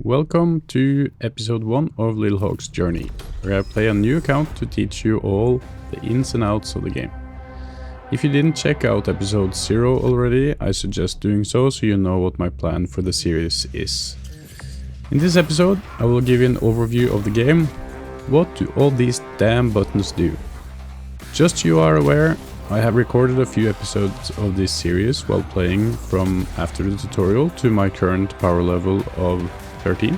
Welcome to episode 1 of Lilhawk's journey, where I play a new account to teach you all the ins and outs of the game. If you didn't check out episode 0 already, I suggest doing so you know what my plan for the series is. In this episode, I will give you an overview of the game. What do all these damn buttons do? Just so you are aware, I have recorded a few episodes of this series while playing from after the tutorial to my current power level of 13.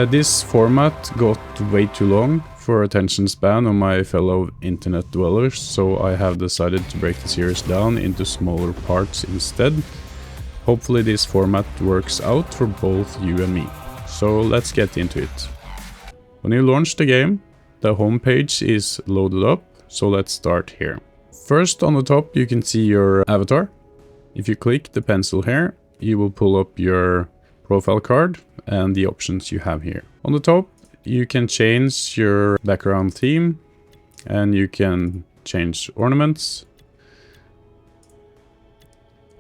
This format got way too long for attention span of my fellow internet dwellers, so I have decided to break the series down into smaller parts instead. Hopefully this format works out for both you and me. So let's get into it. When you launch the game, the home page is loaded up, so let's start here. First, on the top you can see your avatar. If you click the pencil here, you will pull up your profile card and the options you have here. On the top you can change your background theme and you can change ornaments.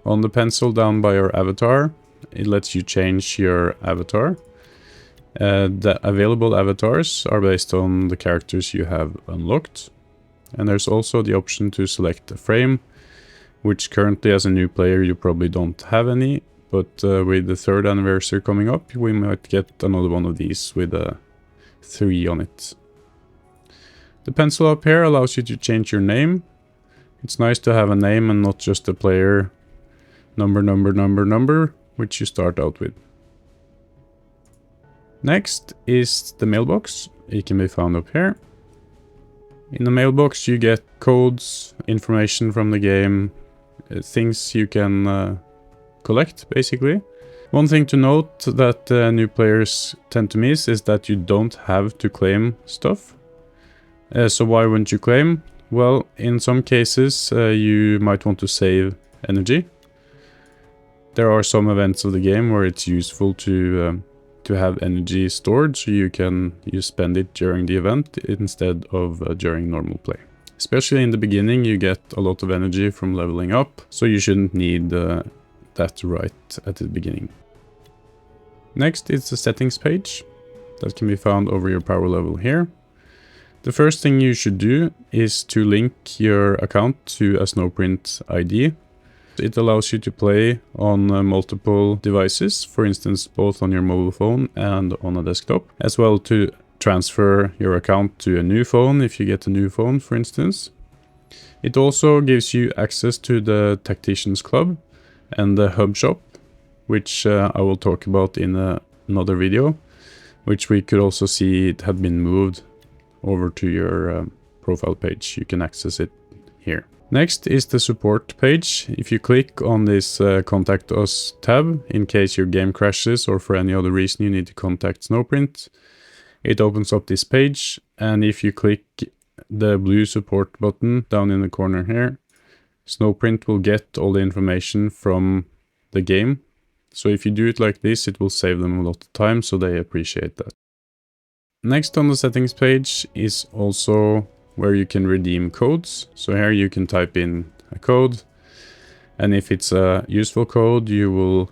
On the pencil down by your avatar, it lets you change your avatar. The available avatars are based on the characters you have unlocked. And there's also the option to select a frame, which currently as a new player you probably don't have any. But with the 3rd anniversary coming up, we might get another one of these with a 3 on it. The pencil up here allows you to change your name. It's nice to have a name and not just a player number, which you start out with. Next is the mailbox. It can be found up here. In the mailbox you get codes, information from the game, things you can collect, basically. One thing to note that new players tend to miss is that you don't have to claim stuff. So why wouldn't you claim? Well, in some cases you might want to save energy. There are some events of the game where it's useful to have energy stored, so you spend it during the event instead of during normal play. Especially in the beginning you get a lot of energy from leveling up, so you shouldn't need that right at the beginning. Next is the settings page that can be found over your power level here. The first thing you should do is to link your account to a Snowprint ID. It allows you to play on multiple devices, for instance both on your mobile phone and on a desktop, as well to transfer your account to a new phone if you get a new phone, for instance. It also gives you access to the Tacticians Club and the hub shop, which I will talk about in another video, which we could also see it had been moved over to your profile page. You can access it here. Next is the support page. If you click on this contact us tab, in case your game crashes or for any other reason you need to contact Snowprint, it opens up this page, and if you click the blue support button down in the corner here, Snowprint will get all the information from the game. So if you do it like this, it will save them a lot of time, so they appreciate that. Next on the settings page is also where you can redeem codes. So here you can type in a code, and if it's a useful code, you will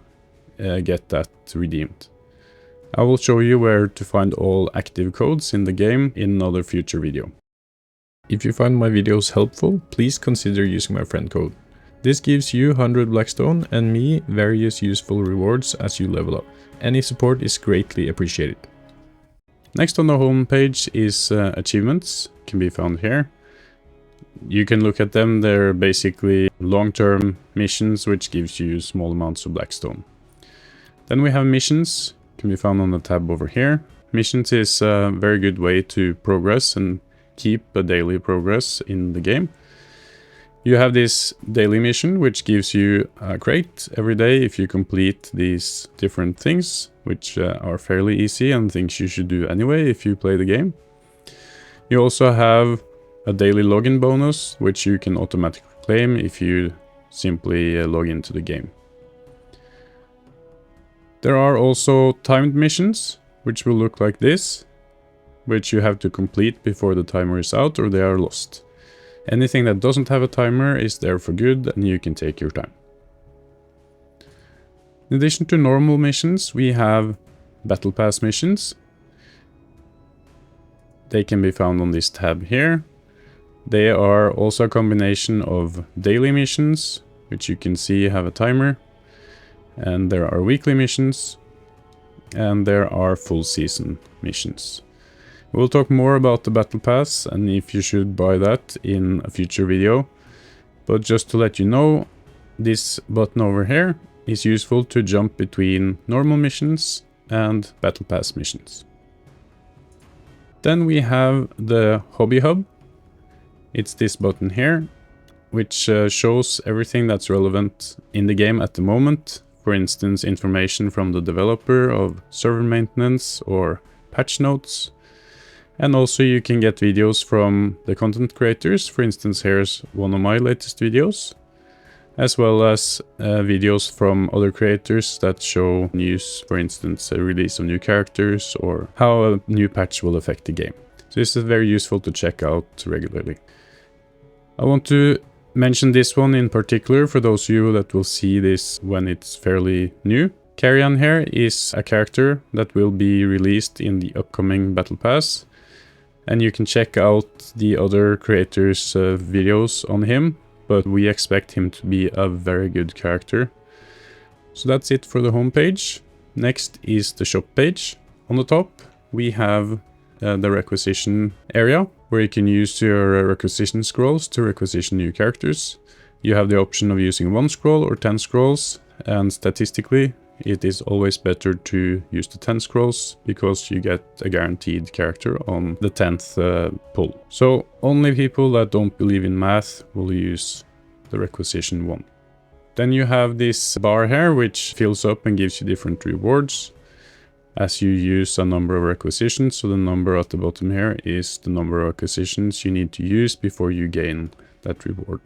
get that redeemed. I will show you where to find all active codes in the game in another future video. If you find my videos helpful, please consider using my friend code. This gives you 100 Blackstone and me various useful rewards as you level up. Any support is greatly appreciated. Next on the home page is achievements, can be found here. You can look at them, they're basically long-term missions which gives you small amounts of Blackstone. Then we have missions, can be found on the tab over here. Missions is a very good way to progress and keep a daily progress in the game. You have this daily mission which gives you a crate every day if you complete these different things, which are fairly easy and things you should do anyway if you play the game. You also have a daily login bonus which you can automatically claim if you simply log into the game. There are also timed missions which will look like this, which you have to complete before the timer is out or they are lost. Anything that doesn't have a timer is there for good and you can take your time. In addition to normal missions, we have Battle Pass missions. They can be found on this tab here. They are also a combination of daily missions, which you can see have a timer, and there are weekly missions, and there are full season missions. We'll talk more about the Battle Pass and if you should buy that in a future video, but just to let you know, this button over here is useful to jump between normal missions and Battle Pass missions. Then we have the Hobby Hub. It's this button here, which shows everything that's relevant in the game at the moment. For instance, information from the developer of server maintenance or patch notes. And also you can get videos from the content creators. For instance, here's one of my latest videos, as well as videos from other creators that show news, for instance, a release of new characters or how a new patch will affect the game. So this is very useful to check out regularly. I want to mention this one in particular for those of you that will see this when it's fairly new. Carrion here is a character that will be released in the upcoming Battle Pass. And you can check out the other creators' videos on him, but we expect him to be a very good character. So that's it for the homepage. Next is the shop page. On the top, we have the requisition area, where you can use your requisition scrolls to requisition new characters. You have the option of using 1 scroll or 10 scrolls, and statistically, it is always better to use the 10 scrolls because you get a guaranteed character on the 10th pull. So only people that don't believe in math will use the requisition 1. Then you have this bar here, which fills up and gives you different rewards as you use a number of requisitions. So the number at the bottom here is the number of acquisitions you need to use before you gain that reward.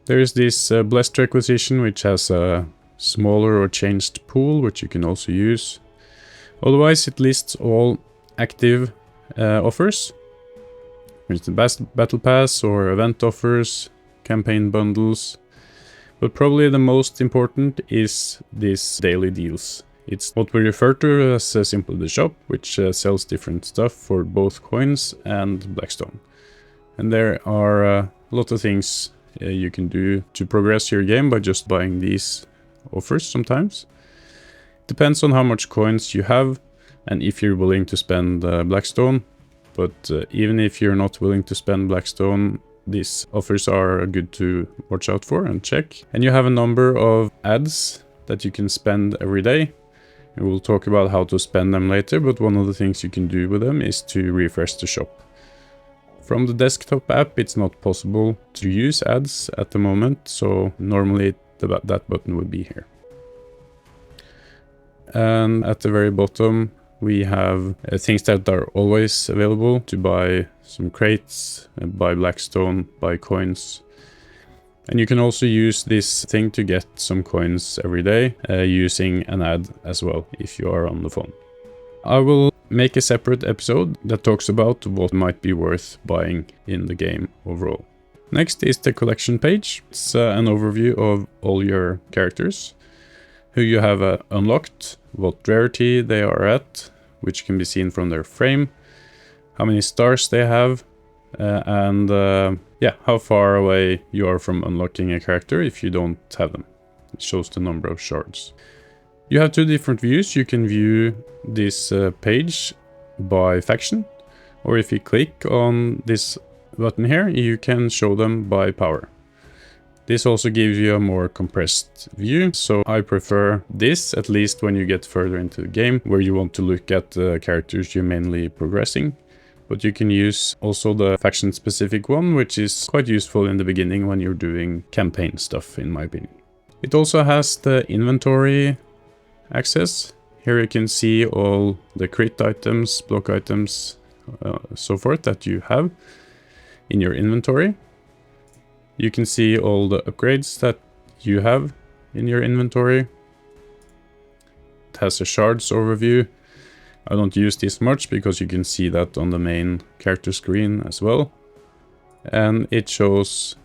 There is this blessed requisition, which has a smaller or changed pool, which you can also use. Otherwise, it lists all active offers. For instance, Battle Pass or event offers, campaign bundles. But probably the most important is this daily deals. It's what we refer to as simply the shop, which sells different stuff for both coins and Blackstone. And there are a lot of things you can do to progress your game by just buying these offers sometimes. Depends on how much coins you have and if you're willing to spend Blackstone. But even if you're not willing to spend Blackstone, these offers are good to watch out for and check. And you have a number of ads that you can spend every day. And we'll talk about how to spend them later, but one of the things you can do with them is to refresh the shop. From the desktop app, it's not possible to use ads at the moment, so normally that button would be here. And at the very bottom, we have things that are always available to buy some crates, buy Blackstone, buy coins. And you can also use this thing to get some coins every day using an ad as well if you are on the phone. I will make a separate episode that talks about what might be worth buying in the game overall. Next is the collection page. It's an overview of all your characters, who you have unlocked, what rarity they are at, which can be seen from their frame, how many stars they have, and how far away you are from unlocking a character if you don't have them. It shows the number of shards. You have two different views. You can view this page by faction, or if you click on this button here, you can show them by power. This also gives you a more compressed view, so I prefer this, at least when you get further into the game, where you want to look at the characters you're mainly progressing. But you can use also the faction-specific one, which is quite useful in the beginning when you're doing campaign stuff, in my opinion. It also has the inventory access. Here you can see all the crit items, block items, so forth that you have in your inventory. You can see all the upgrades that you have in your inventory. It has a shards overview. I don't use this much because you can see that on the main character screen as well. And it shows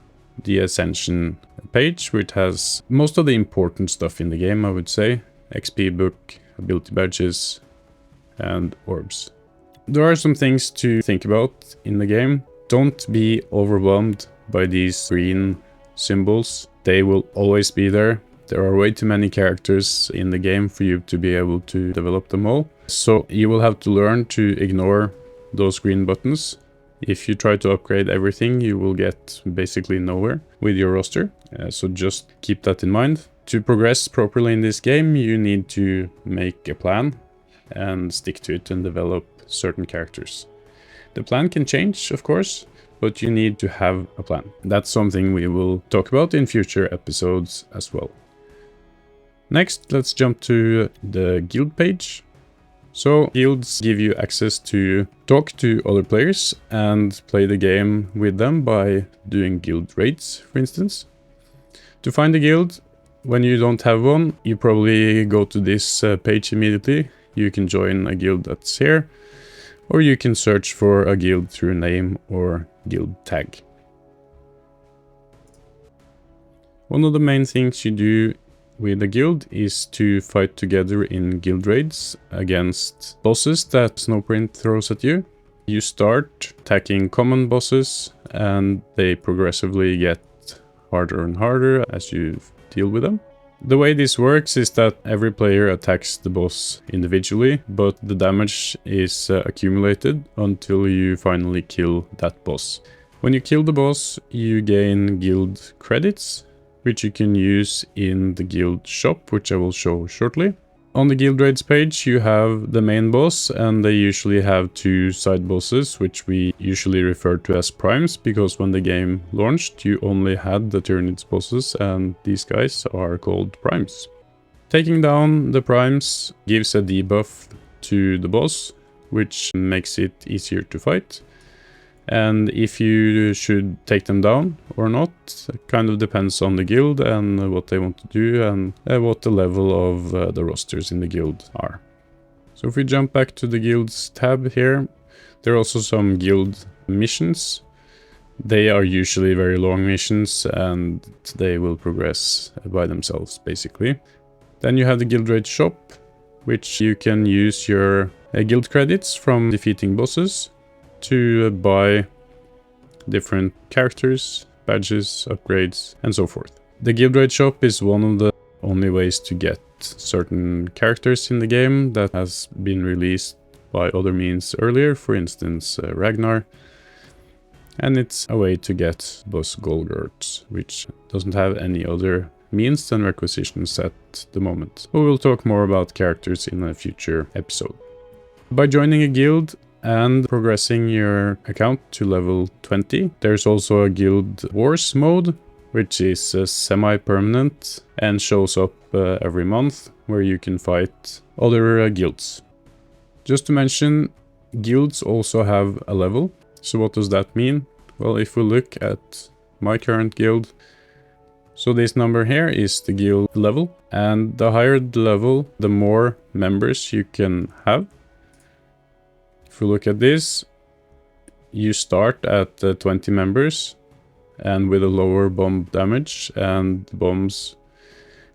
the ascension page which has most of the important stuff in the game, I would say. XP book, ability badges, and orbs. There are some things to think about in the game. Don't be overwhelmed by these green symbols. They will always be there. There are way too many characters in the game for you to be able to develop them all. So you will have to learn to ignore those green buttons. If you try to upgrade everything, you will get basically nowhere with your roster. So just keep that in mind. To progress properly in this game, you need to make a plan and stick to it and develop certain characters. The plan can change, of course, but you need to have a plan. That's something we will talk about in future episodes as well. Next, let's jump to the guild page. So, guilds give you access to talk to other players and play the game with them by doing guild raids, for instance. To find a guild, when you don't have one, you probably go to this page immediately. You can join a guild that's here, or you can search for a guild through name or guild tag. One of the main things you do with a guild is to fight together in guild raids against bosses that Snowprint throws at you. You start attacking common bosses and they progressively get harder and harder as you deal with them. The way this works is that every player attacks the boss individually, but the damage is accumulated until you finally kill that boss. When you kill the boss, you gain guild credits, which you can use in the guild shop, which I will show shortly. On the guild raids page, you have the main boss, and they usually have two side bosses, which we usually refer to as primes, because when the game launched, you only had the Tyranids bosses, and these guys are called primes. Taking down the primes gives a debuff to the boss, which makes it easier to fight. And if you should take them down or not, it kind of depends on the guild and what they want to do and what the level of the rosters in the guild are. So if we jump back to the guilds tab here, there are also some guild missions. They are usually very long missions and they will progress by themselves basically. Then you have the guild raid shop, which you can use your guild credits from defeating bosses to buy different characters, badges, upgrades, and so forth. The guild raid shop is one of the only ways to get certain characters in the game that has been released by other means earlier, for instance Ragnar. And it's a way to get boss Golgurt, which doesn't have any other means than requisitions at the moment. We will talk more about characters in a future episode. By joining a guild and progressing your account to level 20. There's also a Guild Wars mode, which is semi-permanent and shows up every month, where you can fight other guilds. Just to mention, guilds also have a level. So what does that mean? Well, if we look at my current guild, so this number here is the guild level, and the higher the level, the more members you can have. If we look at this, you start at 20 members and with a lower bomb damage, and bombs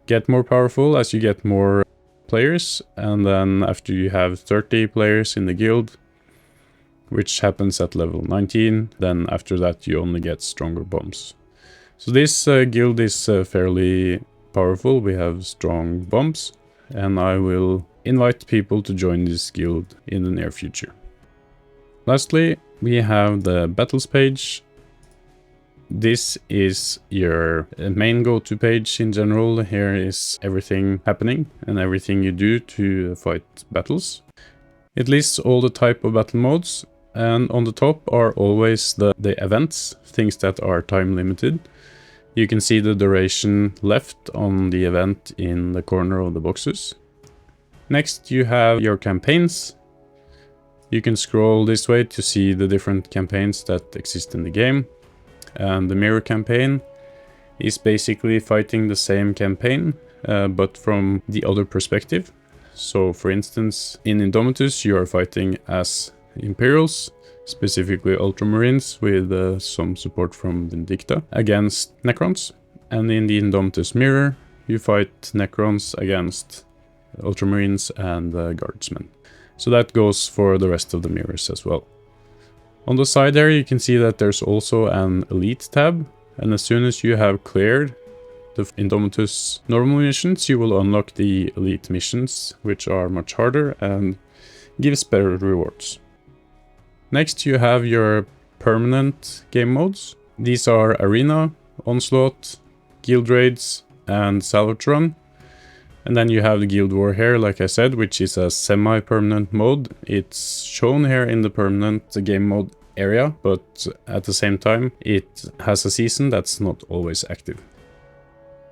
get more powerful as you get more players, and then after you have 30 players in the guild, which happens at level 19, then after that you only get stronger bombs. So this guild is fairly powerful. We have strong bombs, and I will invite people to join this guild in the near future. Lastly, we have the battles page. This is your main go-to page in general. Here is everything happening and everything you do to fight battles. It lists all the type of battle modes, and on the top are always the events, things that are time limited. You can see the duration left on the event in the corner of the boxes. Next, you have your campaigns. You can scroll this way to see the different campaigns that exist in the game. And the mirror campaign is basically fighting the same campaign, but from the other perspective. So for instance, in Indomitus you are fighting as Imperials, specifically Ultramarines with some support from Vindicta, against Necrons. And in the Indomitus mirror, you fight Necrons against Ultramarines and Guardsmen. So that goes for the rest of the mirrors as well. On the side there, you can see that there's also an Elite tab, and as soon as you have cleared the Indomitus normal missions, you will unlock the Elite missions, which are much harder and gives better rewards. Next, you have your permanent game modes. These are Arena, Onslaught, Guild Raids, and Salvage Run. And then you have the Guild War here, like I said, which is a semi-permanent mode. It's shown here in the permanent game mode area, but at the same time, it has a season that's not always active.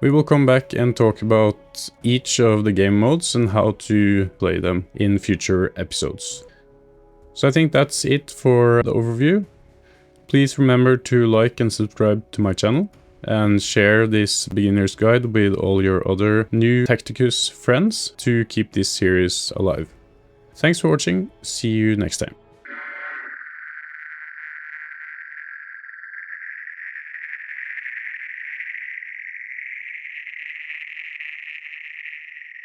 We will come back and talk about each of the game modes and how to play them in future episodes. So I think that's it for the overview. Please remember to like and subscribe to my channel, and share this beginner's guide with all your other new Tacticus friends to keep this series alive. Thanks for watching, see you next time.